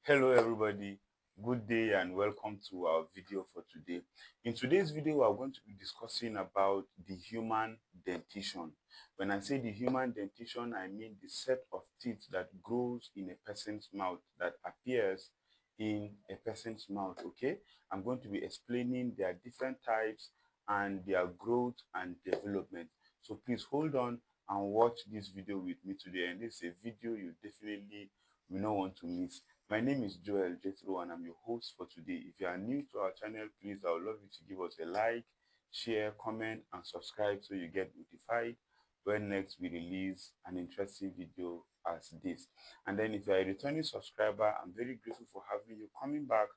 Hello everybody, good day and welcome to our video for today. In today's video, we are going to be discussing about the human dentition. When I say the human dentition, I mean the set of teeth that grows in a person's mouth, that appears in a person's mouth, okay? I'm going to be explaining their different types and their growth and development. So please hold on and watch this video with me today. And this is a video you definitely will not want to miss. My name is Joel Jethro and I'm your host for today. If you are new to our channel, please, I would love you to give us a like, share, comment, and subscribe so you get notified when next we release an interesting video as this. And then if you are a returning subscriber, I'm very grateful for having you coming back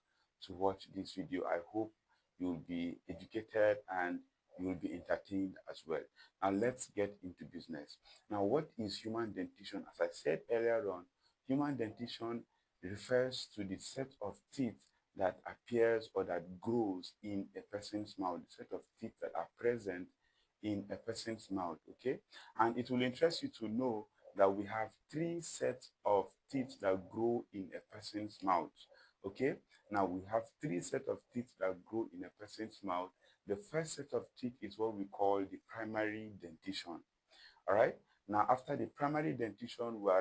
to watch this video. I hope you will be educated and you will be entertained as well. Now let's get into business. Now, what is human dentition? As I said earlier on, human dentition refers to the set of teeth that appears or that grows in a person's mouth, the set of teeth that are present in a person's mouth, okay? And it will interest you to know that we have three sets of teeth that grow in a person's mouth, okay? Now, we have three sets of teeth that grow in a person's mouth. The first set of teeth is what we call the primary dentition, all right? Now, after the primary dentition, we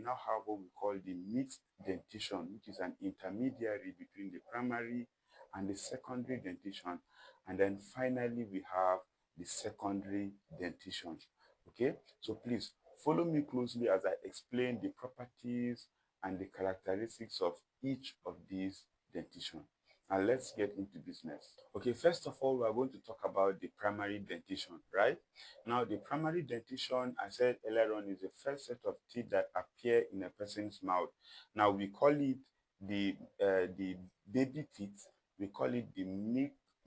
now have what we call the mixed dentition, which is an intermediary between the primary and the secondary dentition. And then finally, we have the secondary dentition. Okay, so please follow me closely as I explain the properties and the characteristics of each of these dentition. And let's get into business. Okay, first of all, we are going to talk about the primary dentition, right? Now, the primary dentition, I said earlier on, is the first set of teeth that appear in a person's mouth. Now, we call it the baby teeth, we call it the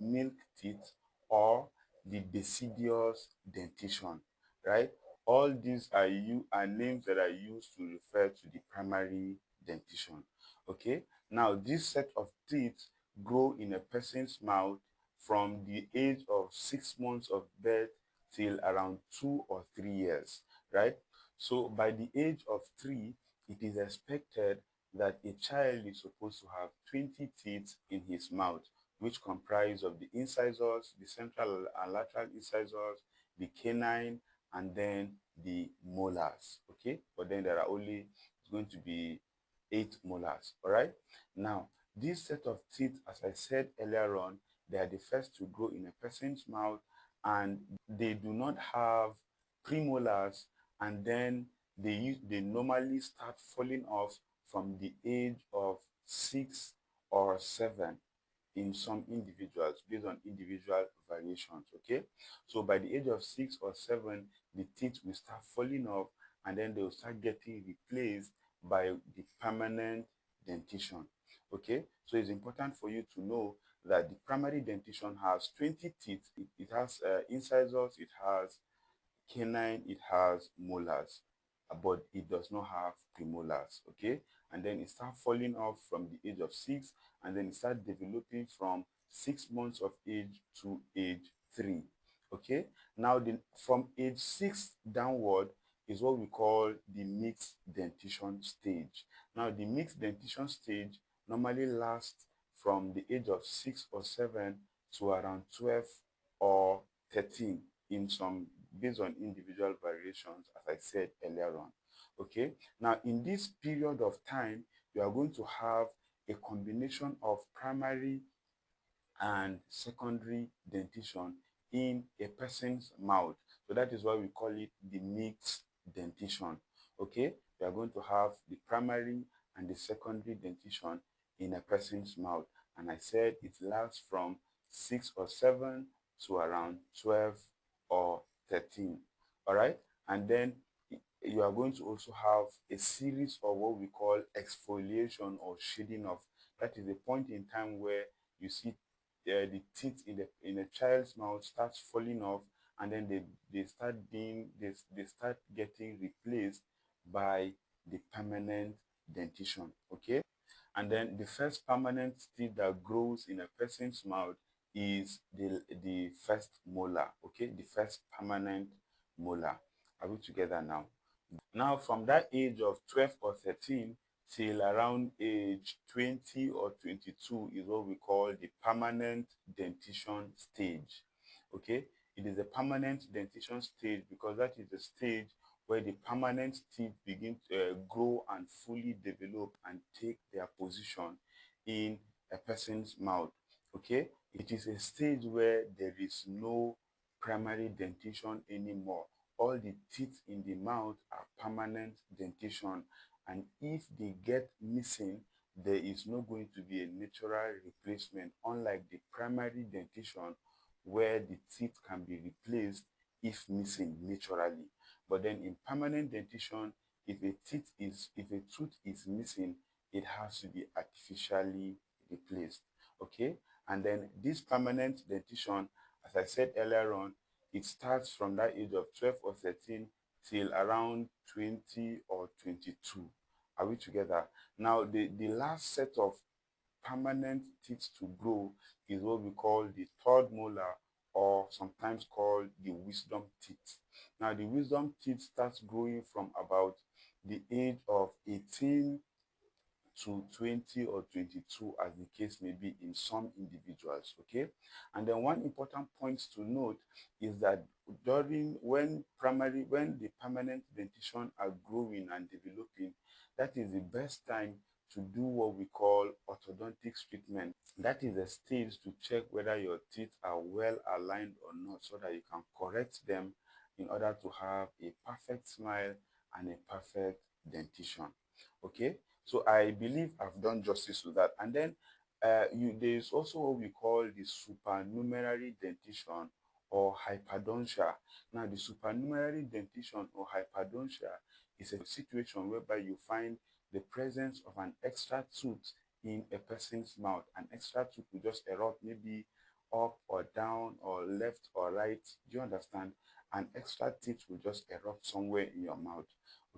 milk teeth, or the deciduous dentition, right? All these are names that are used to refer to the primary dentition. Okay, now this set of teeth grow in a person's mouth from the age of 6 months of birth till around 2 or 3 years, right? So by the age of 3, it is expected that a child is supposed to have 20 teeth in his mouth, which comprise of the incisors, the central and lateral incisors, the canine, and then the molars, okay? But then there are only going to be 8 molars, all right? Now, this set of teeth, as I said earlier on, they are the first to grow in a person's mouth, and they do not have premolars, and then they normally start falling off from the age of 6 or 7 in some individuals, based on individual variations, okay? So by the age of 6 or 7, the teeth will start falling off, and then they will start getting replaced by the permanent dentition, okay? So it's important for you to know that the primary dentition has 20 teeth. It has incisors, it has canine, it has molars, but it does not have premolars, okay? And then it starts falling off from the age of 6, and then it starts developing from 6 months of age to age 3, okay? Now, from age 6 downward is what we call the mixed dentition stage. Now, the mixed dentition stage normally lasts from the age of 6 or 7 to around 12 or 13 in some, based on individual variations, as I said earlier on. Okay, now in this period of time, you are going to have a combination of primary and secondary dentition in a person's mouth. So that is why we call it the mixed dentition. Okay, we are going to have the primary and the secondary dentition in a person's mouth. And I said it lasts from 6 or 7 to around 12 or 13. All right, and then you are going to also have a series of what we call exfoliation or shading off. That is the point in time where you see the teeth in a child's mouth starts falling off, and then they start getting replaced by the permanent dentition, okay? And then the first permanent teeth that grows in a person's mouth is the first molar, okay? The first permanent molar. Are we together now? Now, from that age of 12 or 13 till around age 20 or 22 is what we call the permanent dentition stage. Okay, it is a permanent dentition stage because that is the stage where the permanent teeth begin to grow and fully develop and take their position in a person's mouth. Okay, it is a stage where there is no primary dentition anymore. All the teeth in the mouth are permanent dentition, and if they get missing, there is not going to be a natural replacement, unlike the primary dentition where the teeth can be replaced if missing naturally. But then in permanent dentition, if a tooth is missing, it has to be artificially replaced. Okay, and then this permanent dentition, as I said earlier on, it starts from that age of 12 or 13 till around 20 or 22. Are we together? Now, the last set of permanent teeth to grow is what we call the third molar, or sometimes called the wisdom teeth. Now, the wisdom teeth starts growing from about the age of 18 to 20 or 22, as the case may be in some individuals. Okay, and then one important point to note is that when the permanent dentition are growing and developing, that is the best time to do what we call orthodontics treatment. That is a stage to check whether your teeth are well aligned or not, so that you can correct them in order to have a perfect smile and a perfect dentition. Okay, so I believe I've done justice to that. And then there is also what we call the supernumerary dentition or hyperdontia. Now, the supernumerary dentition or hyperdontia is a situation whereby you find the presence of an extra tooth in a person's mouth. An extra tooth will just erupt, maybe up or down or left or right. Do you understand? An extra teeth will just erupt somewhere in your mouth.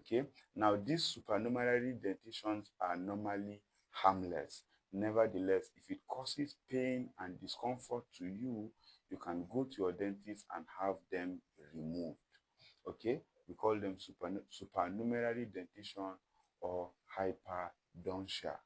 Okay, now these supernumerary dentitions are normally harmless. Nevertheless, if it causes pain and discomfort to you, you can go to your dentist and have them removed. Okay, we call them supernumerary dentition or hyperdontia.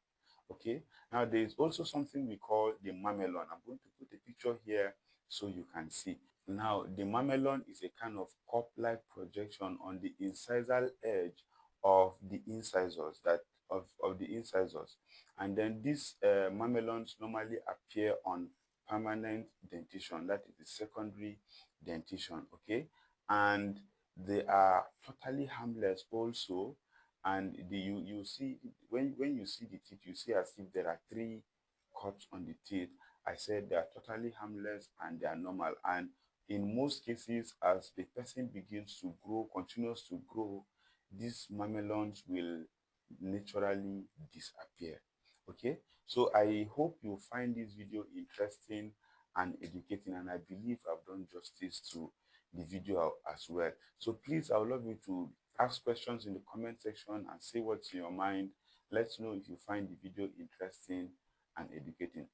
Okay, now there is also something we call the mamelon. I'm going to put a picture here so you can see. Now, the mamelon is a kind of cup-like projection on the incisal edge of the incisors, of the incisors. And then these mamelons normally appear on permanent dentition, that is the secondary dentition. Okay, and they are totally harmless also. And you see, when you see the teeth, you see as if there are three cuts on the teeth. I said they are totally harmless and they are normal. And in most cases, as the person begins to grow, continues to grow, these mamelons will naturally disappear. Okay, so I hope you find this video interesting and educating, and I believe I've done justice to the video as well. So please, I would love you to ask questions in the comment section and say what's in your mind. Let's know if you find the video interesting and educating.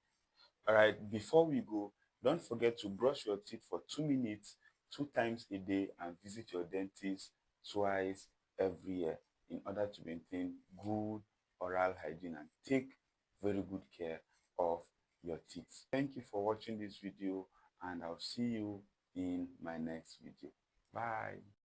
All right, before we go, don't forget to brush your teeth for 2 minutes, 2 times a day, and visit your dentist twice every year in order to maintain good oral hygiene and take very good care of your teeth. Thank you for watching this video, and I'll see you in my next video. Bye.